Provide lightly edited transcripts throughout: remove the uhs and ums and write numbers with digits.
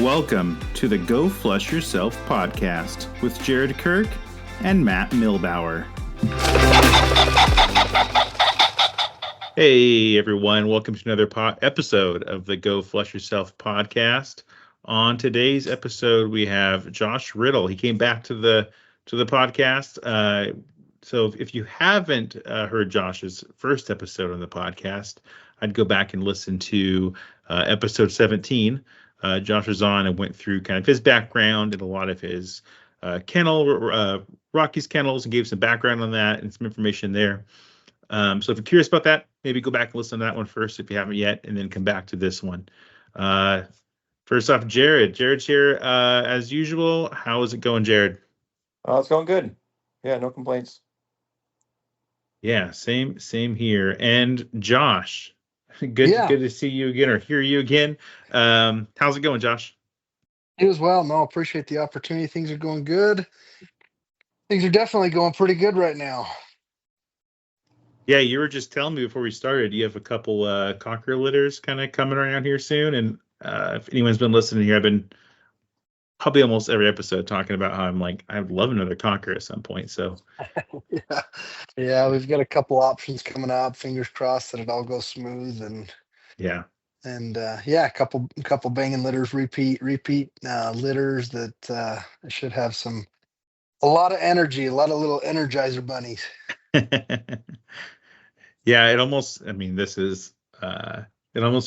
Welcome to the Go Flush Yourself podcast with Jared Kirk and Matt Milbauer. Hey everyone, welcome to another episode of the Go Flush Yourself podcast. On today's episode, we have Josh Riddle. He came back to the podcast. So if you haven't heard Josh's first episode on the podcast, I'd go back and listen to episode 17. Josh was on and went through kind of his background and a lot of his Rockey's Kennels, and gave some background on that and some information there. So if you're curious about that, maybe go back and listen to that one first if you haven't yet, and then come back to this one. First off, Jared. Jared's here as usual. How is it going, Jared? It's going good. Yeah, no complaints. Yeah, same here. And Josh, good to see you again or hear you again. How's it going, Josh? You as well. No, appreciate the opportunity. Things are going good. Things are definitely going pretty good right now. Yeah, you were just telling me before we started, you have a couple cocker litters kind of coming around here soon. And if anyone's been listening here, I've been probably almost every episode talking about how I'm like, I would love another cocker at some point. So yeah, we've got a couple options coming up. Fingers crossed that it all goes smooth. And a couple banging litters, repeat litters that should have a lot of energy, a lot of little Energizer bunnies. Yeah, it almost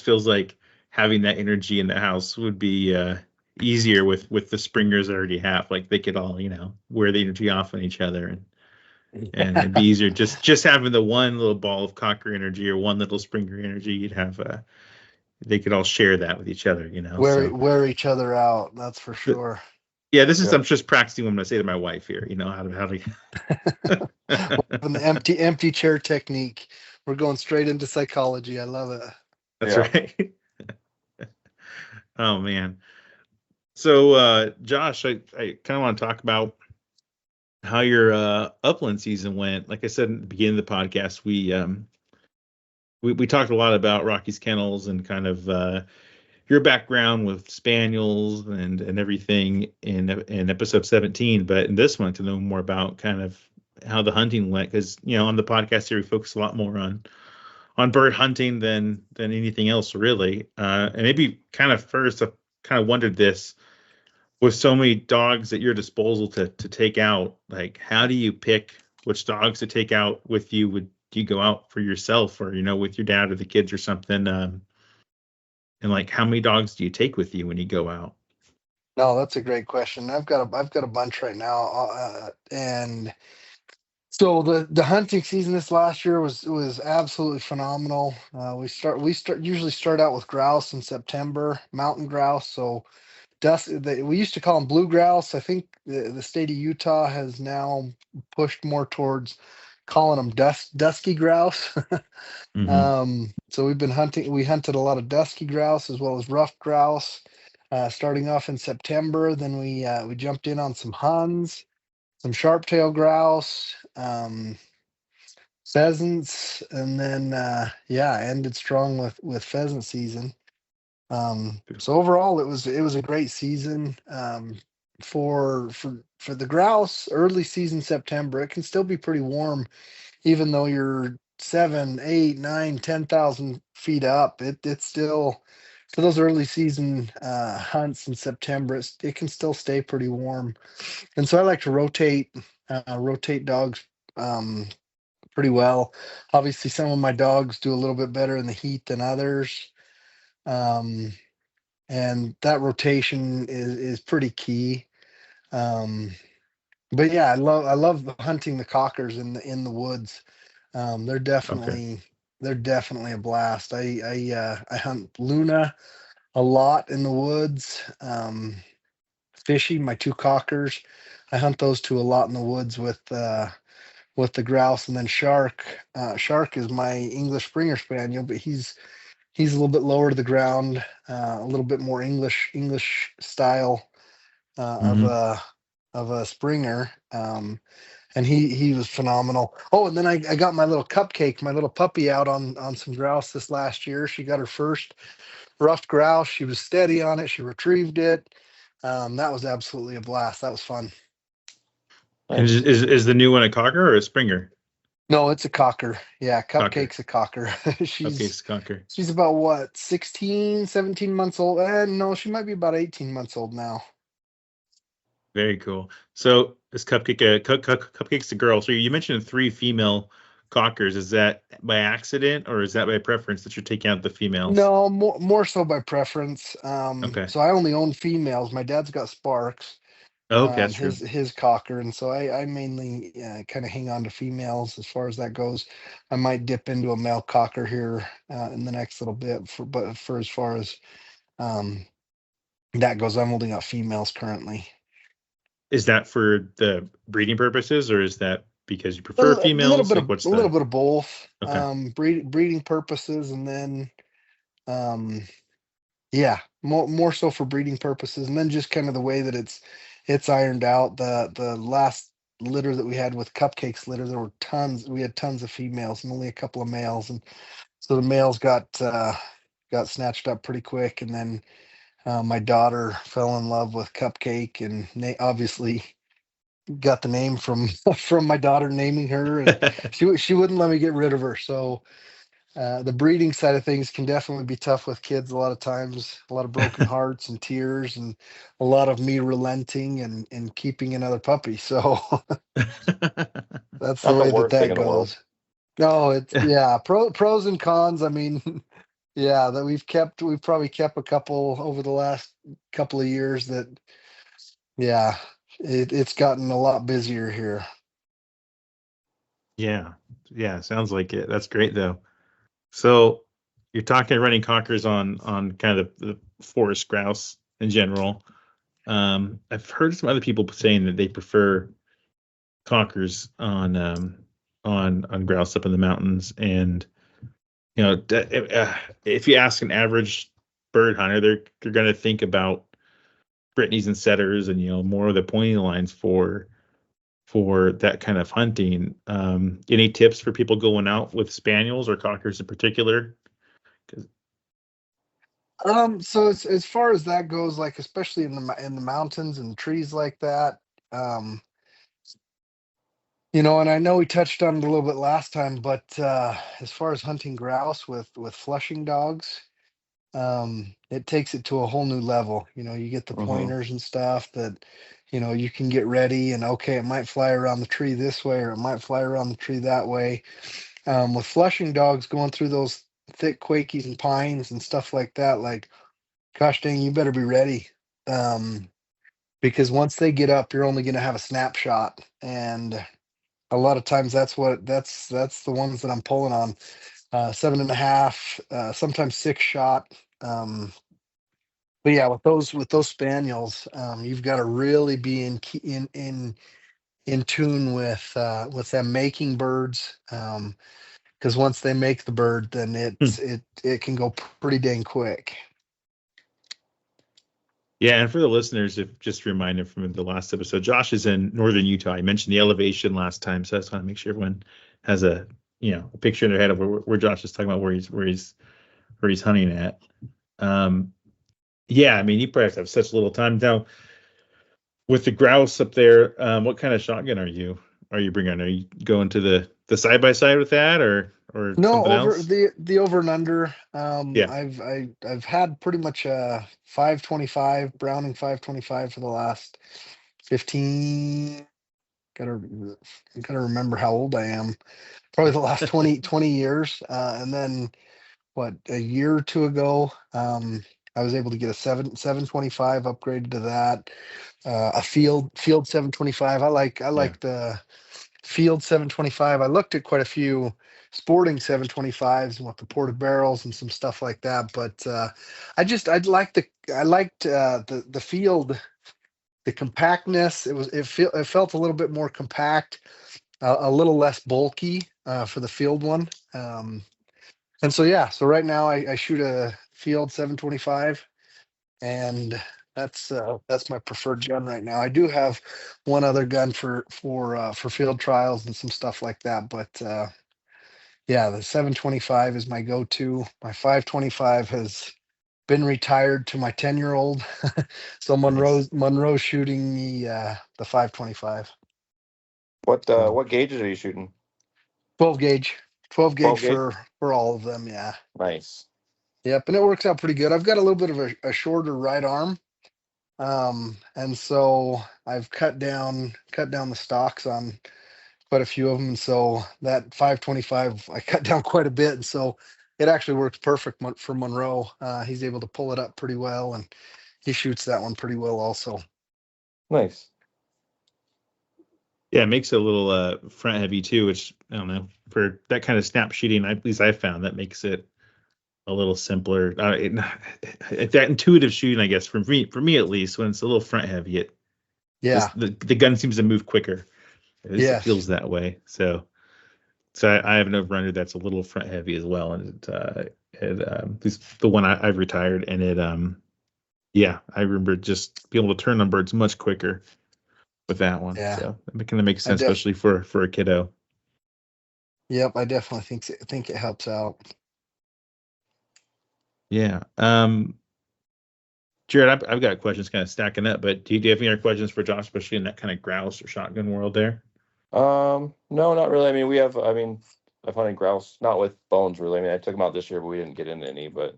feels like having that energy in the house would be easier with the springers I already have. Like they could all, wear the energy off on each other, and it'd be easier just having the one little ball of cocker energy or one little springer energy. You'd have they could all share that with each other, wear each other out. That's for sure. Yeah, this is I'm just practicing what I'm gonna say to my wife here. How to the empty chair technique. We're going straight into psychology. I love it. That's right. Oh man. So Josh, I kind of want to talk about how your upland season went. Like I said in the beginning of the podcast, we talked a lot about Rockey's Kennels and kind of your background with spaniels and everything in episode 17. But in this one, to know more about kind of how the hunting went, because on the podcast here we focus a lot more on bird hunting than anything else really. And maybe kind of first, I kind of wondered this, with so many dogs at your disposal to take out, like how do you pick which dogs to take out with you? Would you go out for yourself or with your dad or the kids or something? And like how many dogs do you take with you when you go out? No, that's a great question. I've got a bunch right now, and so the hunting season this last year was absolutely phenomenal. We usually start out with grouse in September, mountain grouse. So we used to call them blue grouse. I think the state of Utah has now pushed more towards calling them dusky grouse. Mm-hmm. So we've been hunting. We hunted a lot of dusky grouse as well as ruffed grouse. Starting off in September, then we jumped in on some huns, some sharp-tailed grouse, pheasants, and then ended strong with pheasant season. So overall, it was a great season. For the grouse, early season September, it can still be pretty warm, even though you're 7, 8, 9, 10,000 feet up. It's still, for those early season hunts in September, it can still stay pretty warm. And so I like to rotate dogs pretty well. Obviously, some of my dogs do a little bit better in the heat than others. And that rotation is pretty key. But yeah, I love hunting the cockers in the woods. They're definitely a blast. I hunt Luna a lot in the woods. Fishy, my two cockers, I hunt those two a lot in the woods with the grouse, and then Shark. Shark is my English Springer Spaniel, but he's a little bit lower to the ground, a little bit more English style of a Springer. And and he was phenomenal. Oh, and then I got my little Cupcake, my little puppy, out on some grouse this last year. She got her first ruffed grouse. She was steady on it. She retrieved it. That was absolutely a blast. That was fun. And Nice. is the new one a cocker or a springer? No, it's a cocker. Yeah, Cocker. Cupcake's a cocker. Okay, she's it's a cocker. she's about what, 16, 17 months old. No, she might be about 18 months old now. Very cool. So is Cupcake's a girl. So you mentioned 3 female cockers. Is that by accident or is that by preference that you're taking out the females? No, more so by preference. Okay. So I only own females. My dad's got Sparks, Okay, that's true. his cocker, and so I mainly kind of hang on to females as far as that goes. I might dip into a male cocker here in the next little bit, but for as far as um, that goes, I'm holding out females currently. Is that for the breeding purposes or is that because you A prefer little females? bit Like of what's a little the bit of both, okay. breeding purposes, and then um, yeah, more so for breeding purposes, and then just kind of the way that it's ironed out. The last litter that we had with Cupcake's litter, there were tons. We had tons of females and only a couple of males, and so the males got snatched up pretty quick. And then my daughter fell in love with Cupcake, and obviously got the name from from my daughter naming her, and she wouldn't let me get rid of her. So the breeding side of things can definitely be tough with kids a lot of times, a lot of broken hearts and tears, and a lot of me relenting and keeping another puppy. So that's the Not the way that worst thing that in the world. goes. No, it's yeah, pros and cons. I mean, yeah, that we've probably kept a couple over the last couple of years that, yeah, it's gotten a lot busier here. Yeah. Yeah, sounds like it. That's great though. So you're talking running cockers on kind of the forest grouse in general. I've heard some other people saying that they prefer cockers on grouse up in the mountains, and if you ask an average bird hunter, they're going to think about Brittany's and setters, and more of the pointing lines for that kind of hunting. Any tips for people going out with spaniels or cockers in particular? 'Cause- So as far as that goes, like especially in the mountains and trees like that, um, and I know we touched on it a little bit last time, but as far as hunting grouse with flushing dogs, it takes it to a whole new level. You get the Hmm. pointers and stuff that, you can get ready, and okay, it might fly around the tree this way or it might fly around the tree that way. With flushing dogs going through those thick quakies and pines and stuff like that, like, gosh dang, you better be ready. Um, because once they get up, you're only going to have a snapshot, and a lot of times that's the ones that I'm pulling on. 7.5, sometimes 6 shot. But yeah, with those spaniels, you've got to really be in tune with them making birds. Because once they make the bird, then Hmm. it can go pretty dang quick. Yeah, and for the listeners, if just a reminder from the last episode, Josh is in northern Utah. I mentioned the elevation last time, so I just want to make sure everyone has a picture in their head of where Josh is talking about where he's hunting at. Um, yeah, I mean, you probably have to have such little time now with the grouse up there. What kind of shotgun are you bringing? Are you going to the side by side with that or No, something over else? the over and under. Yeah, I've had pretty much a 525 Browning 525 for the last 15. Gotta gotta remember how old I am. Probably the last 20 years. And then what, a year or two ago, I was able to get a 725 upgraded to that. A field 725. I yeah. like the field 725. I looked at quite a few sporting 725s with the ported barrels and some stuff like that, but I liked the field, the compactness. It felt a little bit more compact, a little less bulky for the field one. And so yeah, so right now I shoot a field 725, and That's my preferred gun right now. I do have one other gun for field trials and some stuff like that, but yeah, the 725 is my go-to. My 525 has been retired to my 10-year-old. So Nice. Monroe's shooting the 525. What Cool. what gauges are you shooting? 12 gauge. 12 gauge 12 gauge. for all of them, yeah. Nice. Yep, and it works out pretty good. I've got a little bit of a shorter right arm. And so I've cut down the stocks on quite a few of them. And so that 525 I cut down quite a bit. And so it actually works perfect for Monroe. He's able to pull it up pretty well, and he shoots that one pretty well also. Nice. Yeah, it makes it a little front heavy too, which I don't know, for that kind of snap shooting, at least I found that makes it a little simpler. That intuitive shooting, I guess, for me at least, when it's a little front heavy, Yeah. the gun seems to move quicker. At least it Yes. feels that way. So I have an over-under that's a little front heavy as well, and at least the one I've retired, and yeah, I remember just being able to turn on birds much quicker with that one. Yeah. So it kind of makes I sense, especially for a kiddo. Yep, I definitely think it helps out. Yeah. Jared, I've got questions kind of stacking up, but do you have any other questions for Josh, especially in that kind of grouse or shotgun world there? No, not really. I mean, I've hunted grouse, not with bones really. I mean, I took them out this year, but we didn't get into any. But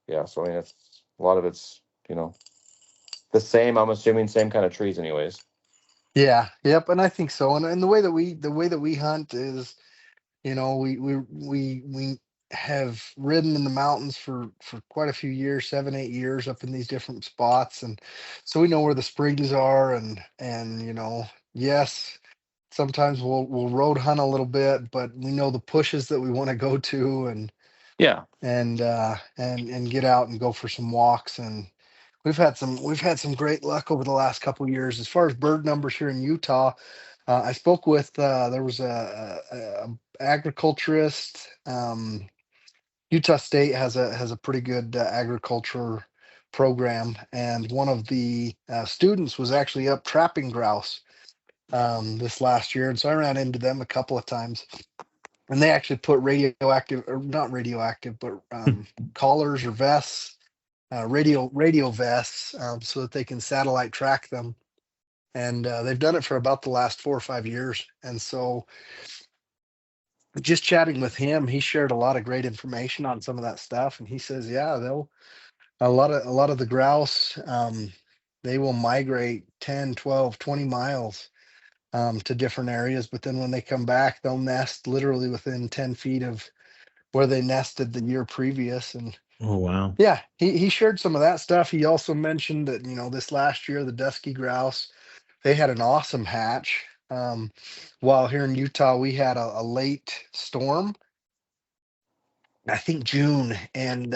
yeah, so I mean, it's a lot of it's the same. I'm assuming same kind of trees, anyways. Yeah, yep, and I think so. And the way that we hunt is, we have ridden in the mountains for quite a few years, 7, 8 years up in these different spots, and so we know where the springs are, and yes, sometimes we'll road hunt a little bit, but we know the pushes that we want to go to, Yeah. and get out and go for some walks. And we've had some great luck over the last couple of years as far as bird numbers here in Utah. I spoke with there was a agriculturist. Utah State has a pretty good agriculture program, and one of the students was actually up trapping grouse this last year, and so I ran into them a couple of times, and they actually put radioactive, or not radioactive, but collars or vests, radio vests, so that they can satellite track them. And they've done it for about the last 4 or 5 years. And so, just chatting with him, he shared a lot of great information on some of that stuff. And he says, yeah, they'll a lot of the grouse, they will migrate 10, 12, 20 miles to different areas. But then when they come back, they'll nest literally within 10 feet of where they nested the year previous. And Oh wow. yeah, he shared some of that stuff. He also mentioned that, this last year, the dusky grouse, they had an awesome hatch. While here in Utah, we had a late storm, I think June, and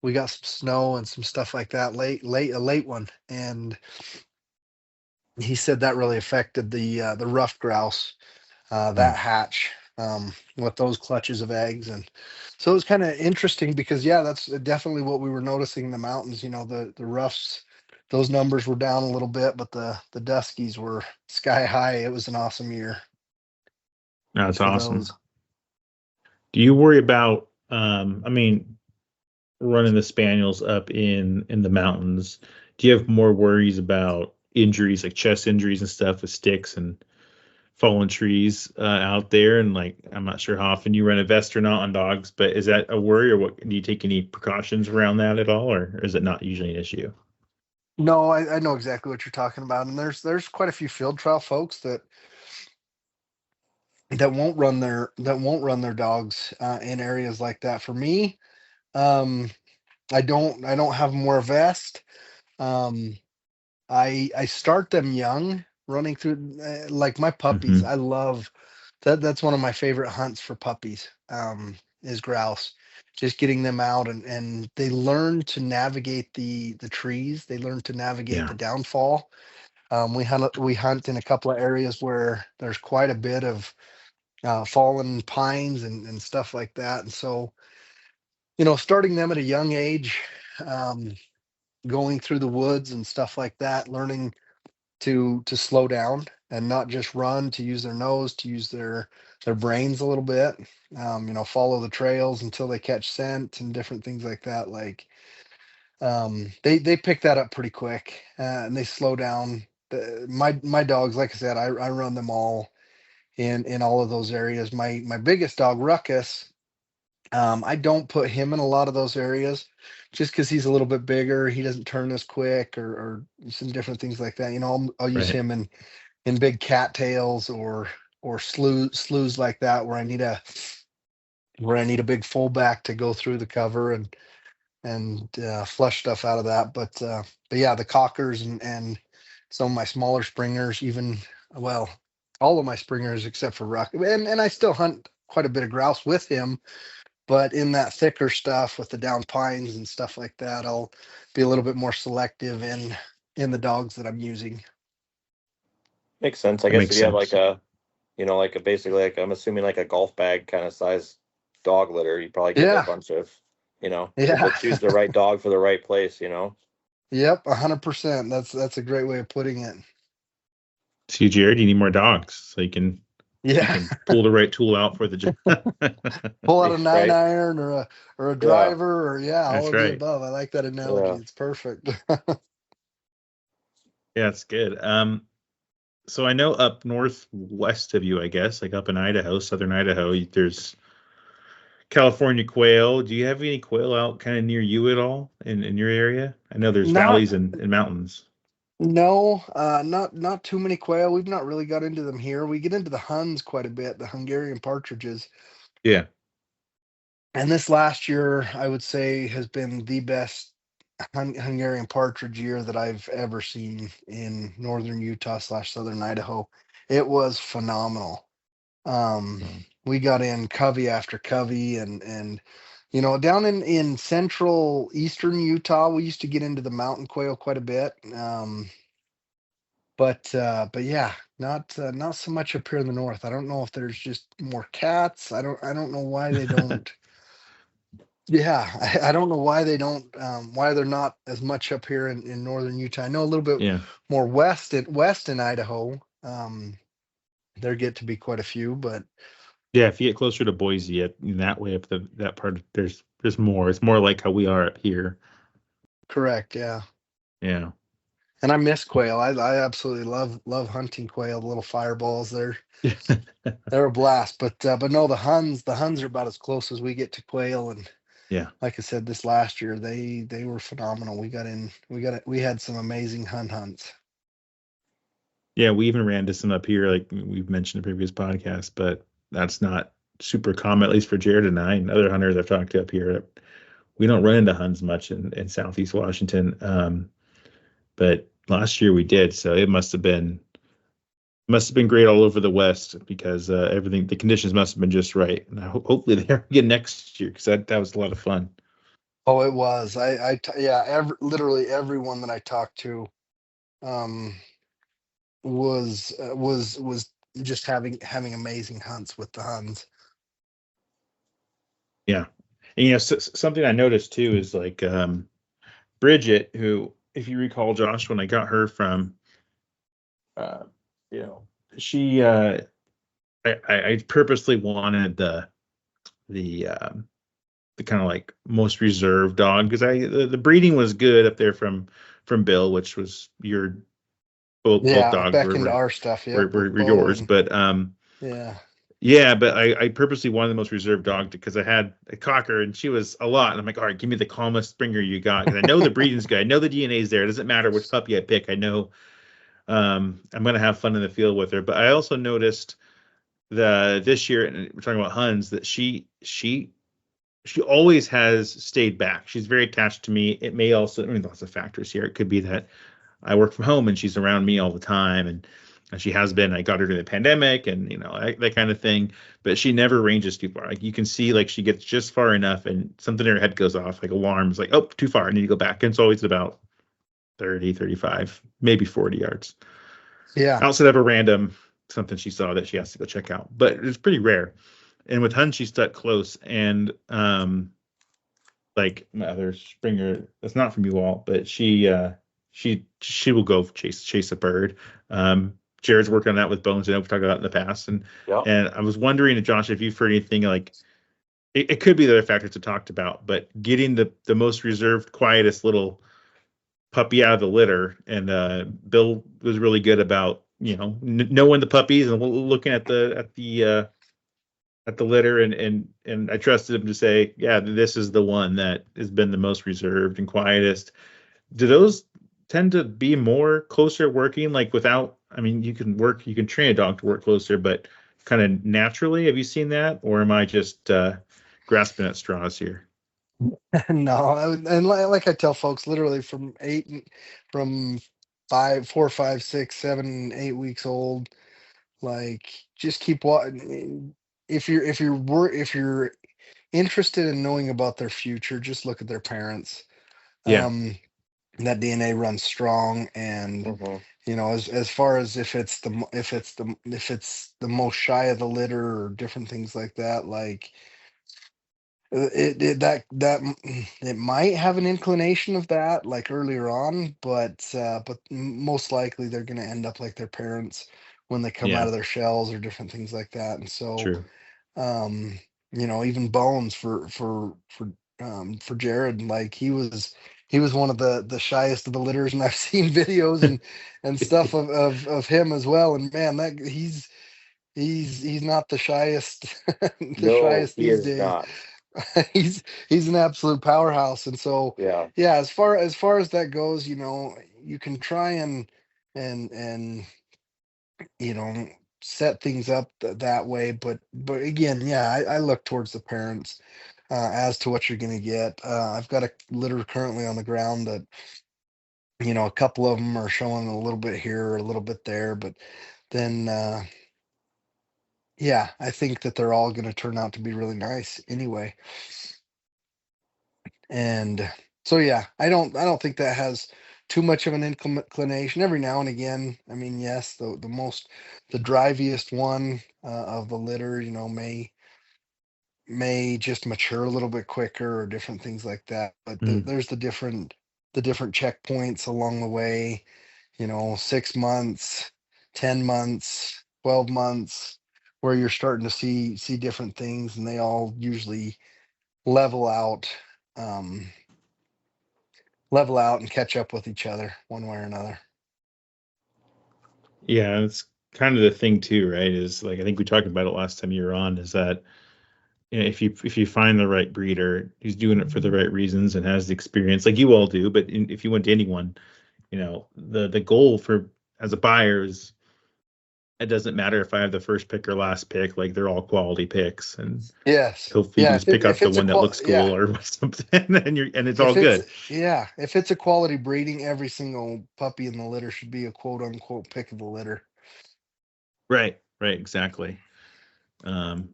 we got some snow and some stuff like that, a late one. And he said that really affected the rough grouse, that hatch, with those clutches of eggs. And so it was kind of interesting because, yeah, that's definitely what we were noticing in the mountains. The roughs, those numbers were down a little bit, but the duskies were sky high. It was an awesome year That's for awesome. those. Do you worry about I mean, running the spaniels up in the mountains? Do you have more worries about injuries, like chest injuries and stuff with sticks and fallen trees out there? And like, I'm not sure how often you run a vest or not on dogs, but is that a worry, or what? Do you take any precautions around that at all, or is it not usually an issue? No, I know exactly what you're talking about, and there's quite a few field trial folks that won't run their dogs in areas like that. For me, um, I don't have them wear a vest. Um, I start them young, running through like my puppies. Hmm. I love that. That's one of my favorite hunts for puppies. Is grouse. Just getting them out, and they learn to navigate the trees. They learn to navigate Yeah. the downfall. We hunt in a couple of areas where there's quite a bit of fallen pines and stuff like that. And so, starting them at a young age, um, going through the woods and stuff like that, learning to slow down and not just run, to use their nose, to use their brains a little bit. Follow the trails until they catch scent and different things like that. Like they pick that up pretty quick, and they slow down. My dogs, like I said, I run them all in all of those areas. My biggest dog, Ruckus, I don't put him in a lot of those areas just because he's a little bit bigger. He doesn't turn as quick, or some different things like that. I'll use Right. him in big cattails or sloughs like that, where I need a big fullback to go through the cover and flush stuff out of that. But yeah, the cockers and some of my smaller springers, even, well, all of my springers except for Rock, and I still hunt quite a bit of grouse with him. But in that thicker stuff with the down pines and stuff like that, I'll be a little bit more selective in the dogs that I'm using. Makes sense. I That guess makes if you have sense. like like a basically like I'm assuming like a golf bag kind of size dog litter, you probably get a Yeah, bunch of, yeah, but choose the right dog for the right place. yep, 100%. That's a great way of putting it. See, Jared, you need more dogs so you Yeah, can pull the right tool out for the job. pull out a 9 iron or a Yeah. driver, or yeah, all That's of the right. above. I like that analogy. Yeah. It's perfect. Yeah, it's good. So I know up northwest of you, I guess, like up in Idaho, southern Idaho, there's California quail. Do you have any quail out kind of near you at all in your area? I know there's Not valleys and mountains. No, not too many quail. We've not really got into them here. We get into the Huns quite a bit, the Hungarian partridges. Yeah. And this last year, I would say, has been the best Hungarian partridge year that I've ever seen in northern Utah / southern Idaho. It was phenomenal. We got in covey after covey, and down in central eastern Utah, we used to get into the mountain quail quite a bit. But yeah, not so much up here in the north. I don't know if there's just more cats. I don't know why they don't. Yeah, I don't know why they don't, why they're not as much up here in northern Utah. I know a little bit Yeah. more west in Idaho. There get to be quite a few, but Yeah, if you get closer to Boise in that way, up that part, there's more. It's more like how we are up here. correct, yeah. Yeah. And I miss quail. I absolutely love hunting quail. The little fireballs, they're a blast. But no, the Huns are about as close as we get to quail. And Yeah. like I said, this last year they were phenomenal. We had some amazing hunts. Yeah, we even ran to some up here, like we've mentioned in previous podcasts, but that's not super common, at least for Jared and I and other hunters I've talked to up here. We don't run into Huns much in Southeast Washington. But last year we did, so it must have been great all over the West because the conditions must have been just right. And hopefully they are again next year because that was a lot of fun. Oh, it was. Yeah, literally everyone that I talked to um was just having amazing hunts with the Huns. Yeah, and something I noticed too is like Bridget, who, if you recall, Josh, when I got her from, uh, she I purposely wanted the kind of like most reserved dog because the breeding was good up there from Bill, which was your both Yeah, dogs back into our stuff. Yep, with were Bo yours, and but yeah. yeah, but I purposely wanted the most reserved dog because I had a cocker and she was a lot, and I'm like, all right, give me the calmest Springer you got because I know the breeding's good, I know the DNA's there. It doesn't matter which puppy I pick. I know I'm gonna have fun in the field with her. But I also noticed this year, and we're talking about Huns, that she always has stayed back. She's very attached to me. It may also, I mean, lots of factors here. It could be that I work from home and she's around me all the time, and she has been. I got her during the pandemic, and that kind of thing. But she never ranges too far. Like you can see, like she gets just far enough, and something in her head goes off, like alarms, like, oh, too far, I need to go back. And it's always about 30, 35, maybe 40 yards Yeah. outside of a random something she saw that she has to go check out. But it's pretty rare. And with Hun, she stuck close, and like my other Springer that's not from you all, but she will go chase a bird. Jared's worked on that with Bones. I know we've talked about it in the past, and Yeah. I was wondering, Josh, if you've heard anything like it could be the other factors I talked about, but getting the most reserved, quietest little puppy out of the litter, and Bill was really good about knowing the puppies and looking at the litter, and I trusted him to say, yeah, this is the one that has been the most reserved and quietest. Do those tend to be more closer working, like without, I mean, you can train a dog to work closer, but kind of naturally? Have you seen that, or am I just grasping at straws here? No, and like I tell folks, literally from 5, 4, 5, 6, 7, 8 weeks old, like just keep watching. If you're interested in knowing about their future, just look at their parents. Yeah, That DNA runs strong, and Mm-hmm. as far as if it's the most shy of the litter or different things like that, like it might have an inclination of that like earlier on, but most likely they're going to end up like their parents when they come out yeah, of their shells or different things like that. And so true. um even Bones for Jared, like he was one of the shyest of the litters, and I've seen videos and stuff of him as well, and man, that he's not the shyest the No, shyest he these is days. not. He's an absolute powerhouse. And so Yeah. yeah, as far as that goes, you can try and you know set things up that way, but again, yeah, I look towards the parents as to what you're going to get. I've got a litter currently on the ground that a couple of them are showing a little bit here or a little bit there, but then yeah, I think that they're all going to turn out to be really nice anyway. And so yeah, I don't think that has too much of an inclination. Every now and again, I mean, yes, the driviest one of the litter, may just mature a little bit quicker or different things like that. But Mm, there's the different checkpoints along the way. 6 months, 10 months, 12 months, where you're starting to see different things, and they all usually level out. Um, Level out and catch up with each other one way or another. yeah, it's kind of the thing too, right? Is like I think we talked about it last time you were on. Is that if you find the right breeder who's doing it for the right reasons and has the experience, like you all do, but if you went to anyone, the goal for as a buyer is it doesn't matter if I have the first pick or last pick, like they're all quality picks, and Yes. hopefully you Yeah. can If just pick up the it's a one that looks yeah, cool or something, and it's all if it's good. yeah, if it's a quality breeding, every single puppy in the litter should be a quote unquote pick of the litter. Right, exactly.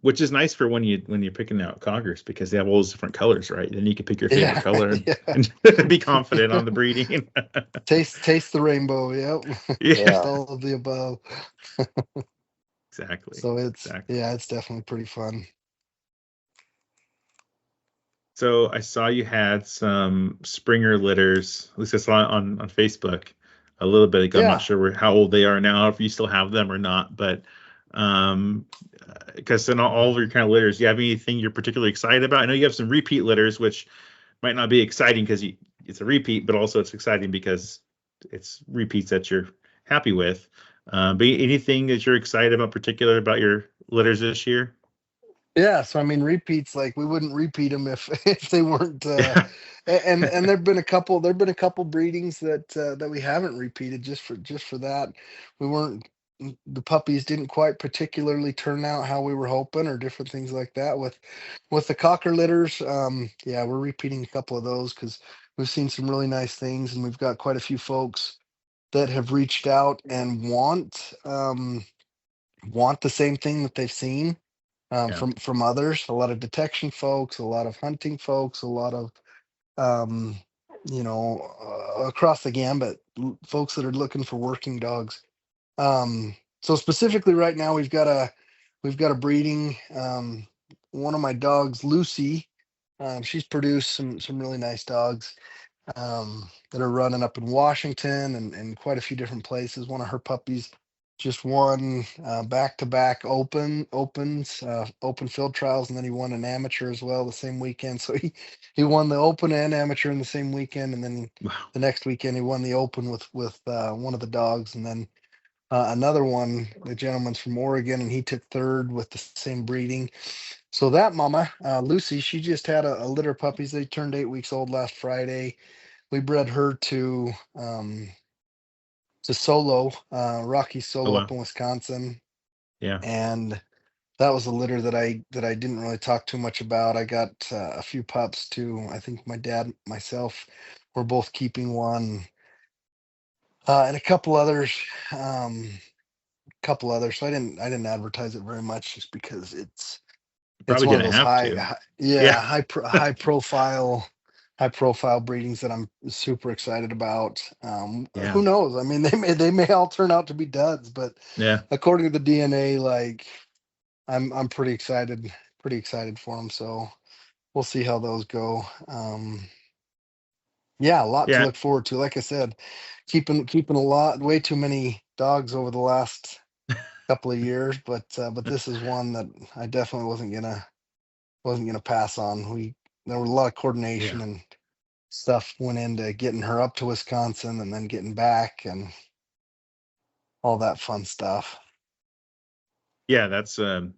Which is nice for when you're picking out coggers because they have all those different colors, right? Then you can pick your favorite Yeah. color Yeah. and be confident on the breeding. Taste the rainbow. Yep. Yeah, Taste Yeah. all of the above. exactly, So exactly. yeah, it's definitely pretty fun. So I saw you had some Springer litters. At least I saw it on Facebook a little bit ago. I'm not Yeah. sure how old they are now, if you still have them or not. But um, because in all of your kind of litters, do you have anything you're particularly excited about? I know you have some repeat litters, which might not be exciting because it's a repeat, but also it's exciting because it's repeats that you're happy with. But anything that you're excited about, particular about your litters this year? Yeah, so I mean, repeats, like we wouldn't repeat them if if they weren't. Yeah. And there've been a couple breedings that we haven't repeated just for that. We weren't The puppies didn't quite particularly turn out how we were hoping, or different things like that. With the cocker litters, yeah, we're repeating a couple of those because we've seen some really nice things, and we've got quite a few folks that have reached out and want the same thing that they've seen Yeah. from others. A lot of detection folks, a lot of hunting folks, a lot of um, across the gambit, folks that are looking for working dogs. So specifically, right now we've got a breeding. One of my dogs, Lucy. She's produced some really nice dogs that are running up in Washington and quite a few different places. One of her puppies just won back-to-back open field trials, and then he won an amateur as well the same weekend. So he won the open and amateur in the same weekend, and then Wow. the next weekend he won the open with one of the dogs, and then another one, the gentleman's from Oregon, and he took third with the same breeding. So that mama, Lucy, she just had a litter of puppies. They turned 8 weeks old last Friday. We bred her to Solo, Rocky Oh Solo wow. up in Wisconsin, Yeah. and that was a litter that I didn't really talk too much about. I got a few pups too. I think my dad, myself, were both keeping one, and a couple others. Couple others. So I didn't advertise it very much just because it's Probably one of didn't those have to. Yeah. high profile breedings that I'm super excited about. Yeah. Who knows? I mean, they may all turn out to be duds, but Yeah. according to the DNA, like I'm pretty excited for them. So we'll see how those go. Yeah, a lot to Yeah. look forward to. Like I said, keeping way too many dogs over the last couple of years, but this is one that I definitely wasn't gonna pass on. There was a lot of Yeah. coordination and stuff went into getting her up to Wisconsin and then getting back and all that fun stuff. Yeah. That's a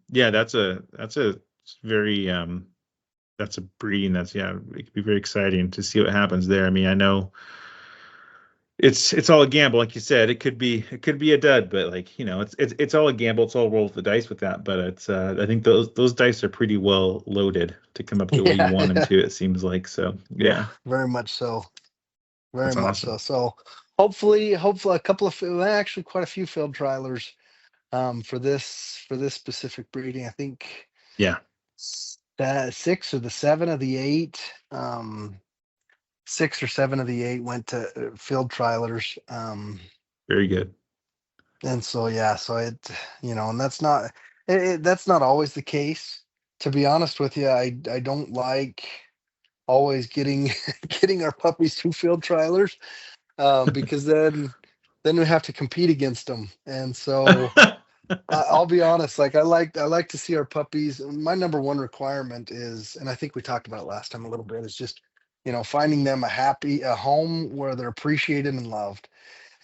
very that's a breeding that's it could be very exciting to see what happens there. I mean, I know it's all a gamble, like you said. It could be a dud, but like, it's all a gamble. It's all roll of the dice with that. But it's I think those dice are pretty well loaded to come up the way you want them Yeah, to, it seems like. So yeah, yeah, very much so. Very that's much so. awesome. So hopefully a couple of actually quite a few field trialers for this specific breeding. I think Yeah, that six or seven of the eight went to field trialers. very good. And so yeah, so and that's not always the case. To be honest with you, I don't like always getting getting our puppies to field trialers, because then we have to compete against them. And so I'll be honest, like I like to see our puppies. My number one requirement is, and I think we talked about it last time a little bit, is just finding them a home where they're appreciated and loved.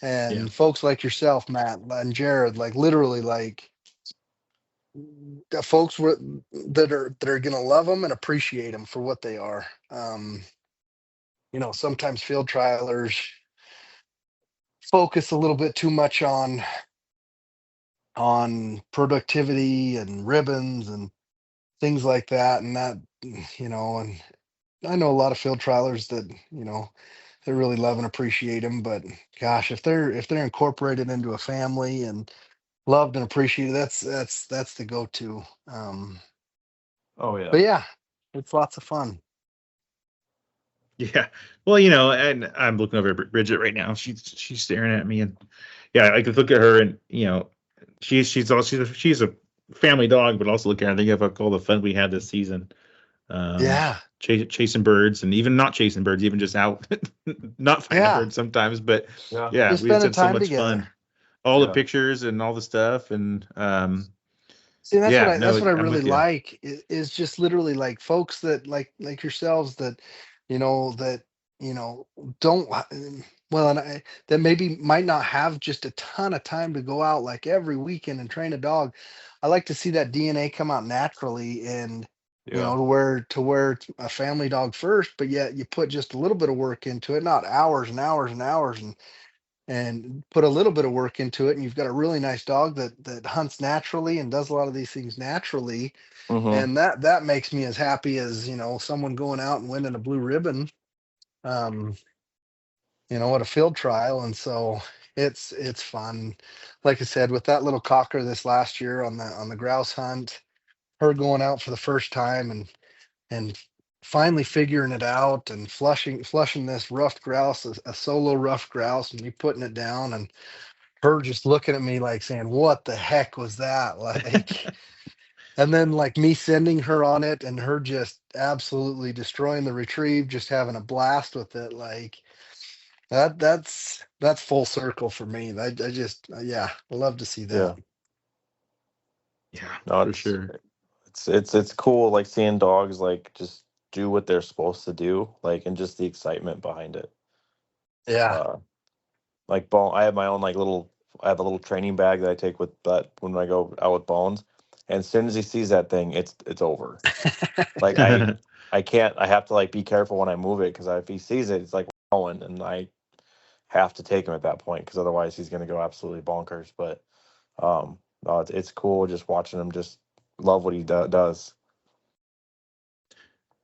Yeah. And folks like yourself, Matt and Jared, like literally, like the folks that are gonna love them and appreciate them for what they are. Sometimes field trialers focus a little bit too much on productivity and ribbons and things like that, and and I know a lot of field trialers that they really love and appreciate them, but gosh, if they're incorporated into a family and loved and appreciated, that's the go-to. Oh yeah. But yeah, it's lots of fun. Yeah. Well, and I'm looking over at Bridget right now. She's staring at me, and yeah, I could look at her, and she's a family dog, but also look at her and think of all the fun we had this season. Yeah, Chasing birds, and even not chasing birds, even just out, not finding a yeah, bird sometimes. But Yeah. yeah, just we just spending had so time much together. fun. All the Yeah. pictures and all the stuff, and See, that's what yeah, I no, that's what I I'm really with you. like is just literally like folks that like yourselves that that you know don't well, and that maybe might not have just a ton of time to go out like every weekend and train a dog. I like to see that DNA come out naturally, and Yeah. to where it's a family dog first, but yet you put just a little bit of work into it, not hours and hours and hours, and put a little bit of work into it, and you've got a really nice dog that hunts naturally and does a lot of these things naturally. Mm-hmm. And that makes me as happy as someone going out and winning a blue ribbon, um at a field trial. And so it's fun. Like I said, with that little cocker this last year on the grouse hunt, her going out for the first time and finally figuring it out and flushing this ruffed grouse, a solo ruffed grouse, and me putting it down, and her just looking at me like saying, "What the heck was that?" Like, and then like me sending her on it and her just absolutely destroying the retrieve, just having a blast with it. Like that's full circle for me. I just yeah, I love to see Yeah. that. Yeah, No, for sure. it's cool like seeing dogs like just do what they're supposed to do, like, and just the excitement behind it. Yeah. Uh, like Bone, I have my own like little. I have a little training bag that I take with that when I go out with Bones, and as soon as he sees that thing, it's over. Like I can't. I have to like be careful when I move it because if he sees it, it's like going, and I have to take him at that point because otherwise he's gonna go absolutely bonkers. But no, it's cool just watching him just love what he does.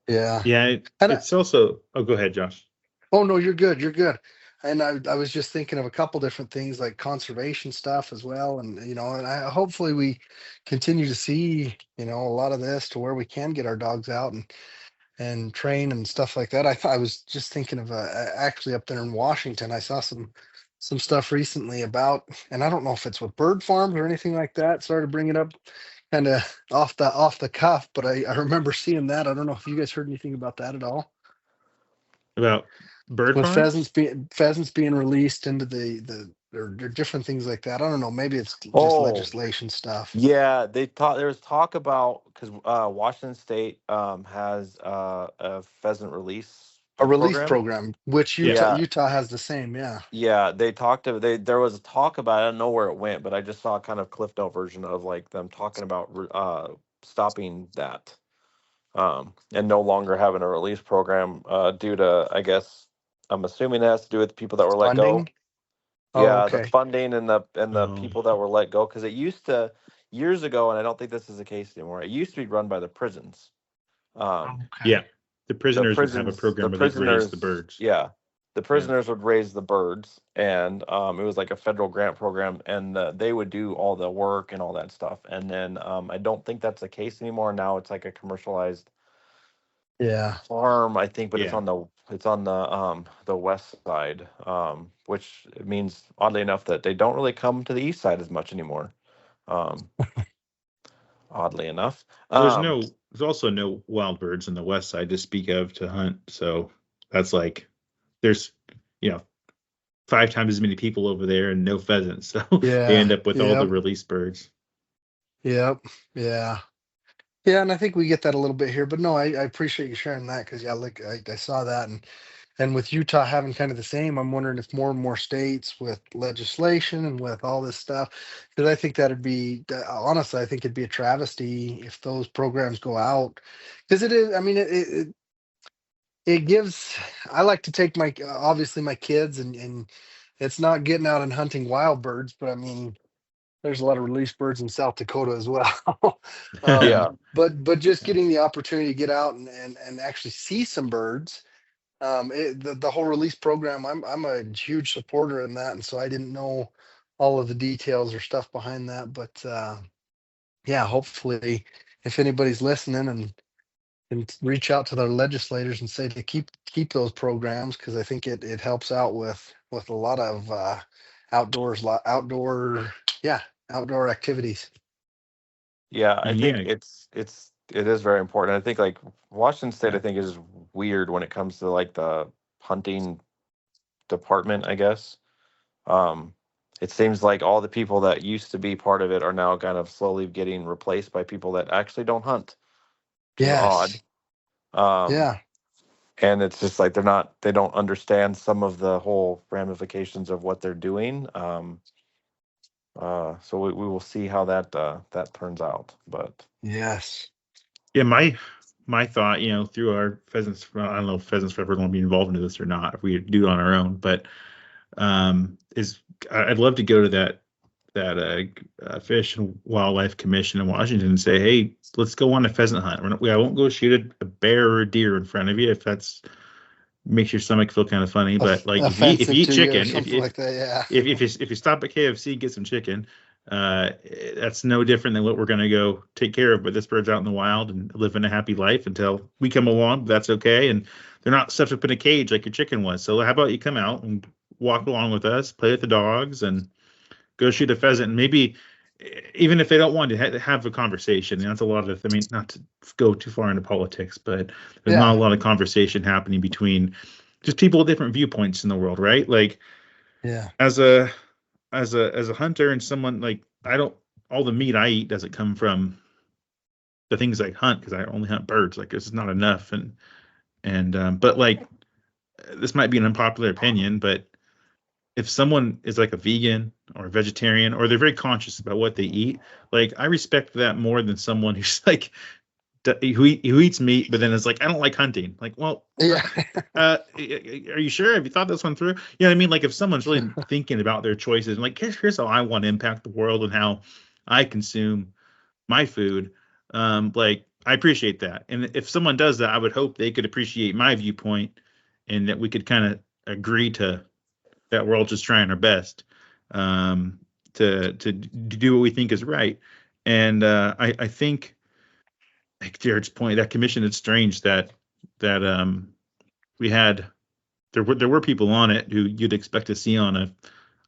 Yeah. Yeah, And it's also. Oh, go ahead, Josh. oh no, you're good. You're good. And I was just thinking of a couple different things like conservation stuff as well. And and I hopefully we continue to see, a lot of this to where we can get our dogs out and train and stuff like that. I was just thinking of actually up there in Washington. I saw some stuff recently about, and I don't know if it's with bird farms or anything like that. Sorry to bring it up kind of off the cuff, but I remember seeing that. I don't know if you guys heard anything about that at all. About bird With farms? pheasants being released into the or different things like that. I don't know. Maybe it's just Oh, legislation stuff. yeah, there was talk about because Washington State has a pheasant release A release program. program, which Yeah. Yeah, Utah has the same. Yeah. yeah, they talked to they there was a talk about it. I don't know where it went, but I just saw a kind of cliff note version of like them talking about stopping that and no longer having a release program due to I'm assuming it has to do with the people that were let go. Funding. Oh, Yeah, the okay. funding and the Oh, people that were let go because it used to years ago, and I don't think this is the case anymore. It used to be run by the prisons. Um, Okay. yeah. The prisoners would have a the program where they'd raise the prisoners, birds. yeah, the Yeah. prisoners would raise the birds, and it was like a federal grant program, and they would do all the work and all that stuff. And then I don't think that's the case anymore. Now it's like a commercialized Yeah. farm, I think, but Yeah. it's on the west side, which means oddly enough that they don't really come to the east side as much anymore. Um, oddly enough, Well, there's also no wild birds in the west side to speak of to hunt. So that's like there's, you know, 5 times as many people over there and no pheasants. So they Yeah. end up with all the Yep. released birds. Yep. Yeah. Yeah. And I think we get that a little bit here, but no, I appreciate you sharing that because yeah, look, I saw that and with Utah having kind of the same, I'm wondering if more and more states with legislation and with all this stuff, because I think that'd be honestly, I think it'd be a travesty if those programs go out, because it is. I mean, it gives. I like to take my obviously my kids and it's not getting out and hunting wild birds, but I mean, there's a lot of released birds in South Dakota as well. yeah, But just getting the opportunity to get out and actually see some birds, the whole release program, I'm a huge supporter in that, and so I didn't know all of the details or stuff behind that, but yeah, hopefully if anybody's listening and reach out to their legislators and say to keep those programs, because I think it helps out with a lot of outdoor, yeah, outdoor activities. yeah. I And think yeah, it is very important. I think like Washington State, yeah, I think is weird when it comes to like the hunting department, I guess. Um, it seems like all the people that used to be part of it are now kind of slowly getting replaced by people that actually don't hunt, which is odd. Yes. Um, Yeah. and it's just like they don't understand some of the whole ramifications of what they're doing. So we will see how that turns out. But Yes. yeah. My thought, through our pheasants, well, I don't know if Pheasants Forever going to be involved into this or not, if we do it on our own, but is I'd love to go to that Fish and Wildlife Commission in Washington and say, hey, let's go on a pheasant hunt. I won't go shoot a bear or a deer in front of you if that's makes your stomach feel kind of funny. But like if Offensive you eat to you or chicken, something like that. Yeah. if you stop at KFC and get some chicken, uh, that's no different than what we're gonna go take care of. But this bird's out in the wild and living a happy life until we come along. That's okay, and they're not stuffed up in a cage like your chicken was. So how about you come out and walk along with us, play with the dogs, and go shoot a pheasant. And maybe even if they don't want to have a conversation, and that's a lot of, I mean, not to go too far into politics, but there's not a lot of conversation happening between just people with different viewpoints in the world, right? Like, Yeah. as a hunter and someone like, all the meat I eat doesn't come from the things I hunt, because I only hunt birds. Like, this is not enough. But like, this might be an unpopular opinion, but if someone is like a vegan or a vegetarian, or they're very conscious about what they eat, like, I respect that more than someone who's like, who eats meat, but then is like, I don't like hunting. Like, well, Yeah. are you sure? Have you thought this one through? You know what I mean? Like, if someone's really thinking about their choices, and like, here's how I want to impact the world and how I consume my food, like, I appreciate that. And if someone does that, I would hope they could appreciate my viewpoint, and that we could kind of agree to that we're all just trying our best, to do what we think is right. And I think, like Jared's point, that commission, it's strange that we had, there were people on it who you'd expect to see on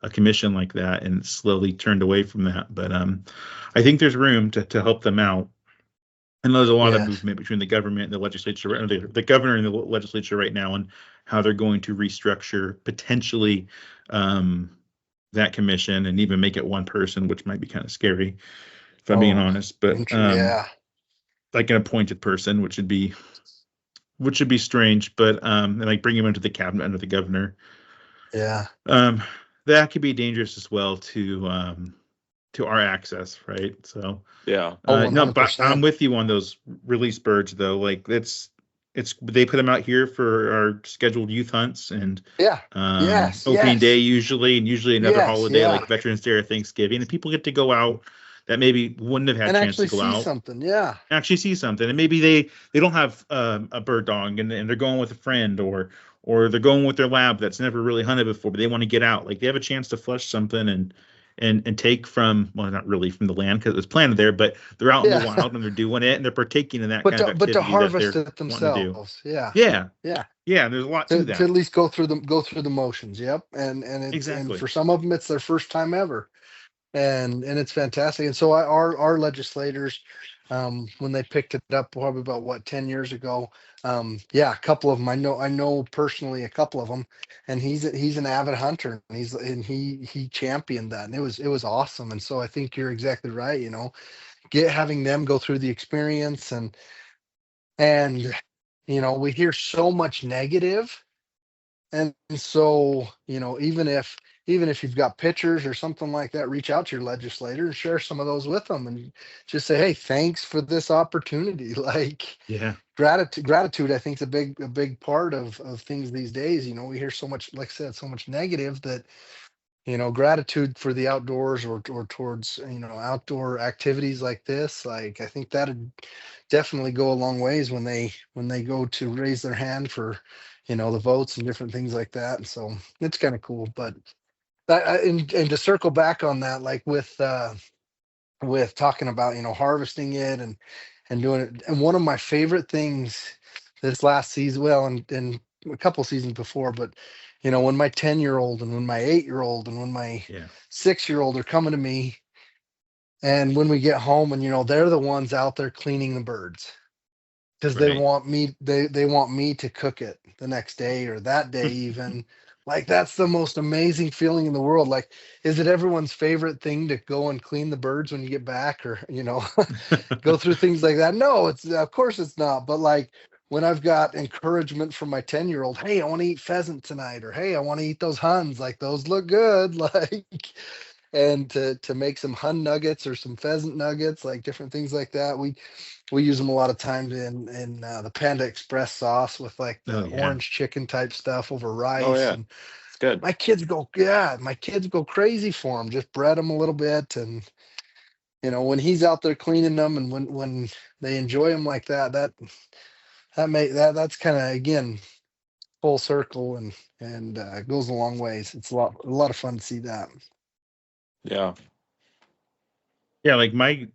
a commission like that, and slowly turned away from that. But I think there's room to help them out. And there's a lot of movement between the government and the legislature, and the governor and the legislature right now, on how they're going to restructure potentially that commission, and even make it one person, which might be kind of scary, if I'm being honest. But like an appointed person, which would be strange, but and like bring him into the cabinet under the governor. Yeah. That could be dangerous as well to our access, right? So yeah. No, but I'm with you on those release birds, though. Like, they put them out here for our scheduled youth hunts, and opening day usually, and usually another holiday like Veterans Day or Thanksgiving, and people get to go out that maybe wouldn't have had a chance to go out. Actually see something. And maybe they don't have a bird dog, and they're going with a friend, or they're going with their lab that's never really hunted before, but they want to get out. Like, they have a chance to flush something and take from, well, not really from the land because it was planted there, but they're out in the wild, and they're doing it, and they're partaking in that kind of activity, but to harvest that it themselves. Yeah, there's a lot to that. To at least go through the motions. Yep. And and for some of them, it's their first time ever. And it's fantastic. And so our legislators, when they picked it up, probably about 10 years ago, a couple of them I know personally, a couple of them, and he's an avid hunter, and he championed that, and it was awesome. And so I think you're exactly right. You know, having them go through the experience, and you know, we hear so much negative. And so, you know, even if you've got pictures or something like that, reach out to your legislator and share some of those with them, and just say, hey, thanks for this opportunity. Like, gratitude, I think, is a big part of things these days. You know, we hear so much, like I said, so much negative, that, you know, gratitude for the outdoors, or towards, you know, outdoor activities like this. Like, I think that'd definitely go a long ways when they go to raise their hand for, you know, the votes and different things like that. And so it's kind of cool. But and to circle back on that, like with talking about, you know, harvesting it and doing it. And one of my favorite things this last season, well, and a couple seasons before, but, you know, when my 10-year-old and when my 8-year-old and when my 6-year-old are coming to me, and when we get home, and, you know, they're the ones out there cleaning the birds, because they want me to cook it the next day, or that day even. Like, that's the most amazing feeling in the world. Like, is it everyone's favorite thing to go and clean the birds when you get back, or, you know, go through things like that? No, of course it's not. But like, when I've got encouragement from my 10-year-old, hey, I want to eat pheasant tonight, or hey, I want to eat those huns, like, those look good, like, and to make some hun nuggets or some pheasant nuggets, like different things like that. We use them a lot of times in the Panda Express sauce, with like the orange chicken type stuff over rice. Oh yeah, and it's good. My kids go crazy for them. Just bread them a little bit, and, you know, when he's out there cleaning them, and when they enjoy them like that, that's kind of, again, full circle, and goes a long ways. It's a lot of fun to see that. Yeah. Like my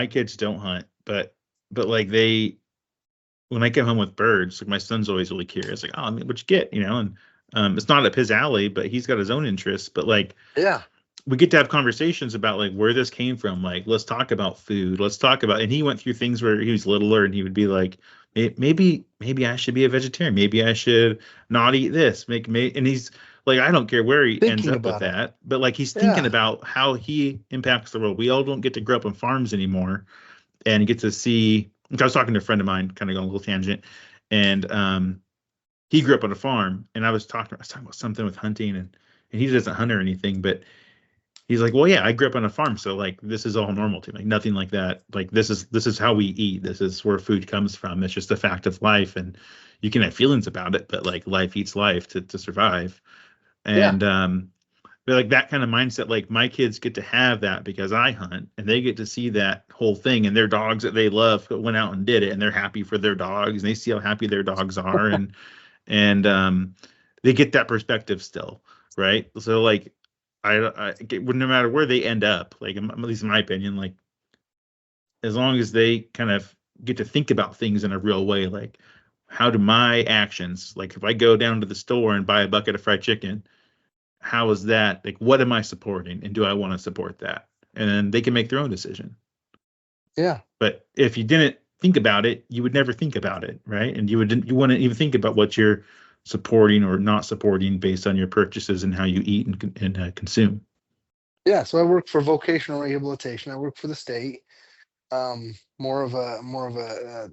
kids don't hunt, but like, when I come home with birds, like, my son's always really curious, like, oh, what'd you get, you know? And it's not up his alley, but he's got his own interests. But like, we get to have conversations about like where this came from. Like, let's talk about food. Let's talk about, and he went through things where he was littler and he would be like, maybe I should be a vegetarian. Maybe I should not eat this. And he's like, I don't care where he ends Thinking up with about it. that, but like he's thinking Yeah. about how he impacts the world. We all don't get to grow up on farms anymore and get to see. I was talking to a friend of mine, kind of going a little tangent, and he grew up on a farm, and I was talking about something with hunting, and he doesn't hunt or anything, but he's like, well, yeah, I grew up on a farm, so like this is all normal to me. Like nothing like that. Like this is how we eat. This is where food comes from. It's just a fact of life, and you can have feelings about it, but like life eats life to survive. Yeah. And but like that kind of mindset, like my kids get to have that because I hunt, and they get to see that whole thing, and their dogs that they love went out and did it, and they're happy for their dogs, and they see how happy their dogs are, and they get that perspective still, right? So like no matter where they end up, like at least in my opinion, like as long as they kind of get to think about things in a real way, like how do my actions, like if I go down to the store and buy a bucket of fried chicken, how is that, like what am I supporting, and do I want to support that? And then they can make their own decision. Yeah. But if you didn't think about it, you would never think about it, right? And you wouldn't even think about what you're supporting or not supporting based on your purchases and how you eat and consume. Yeah. So I work for vocational rehabilitation. I work for the state. More of a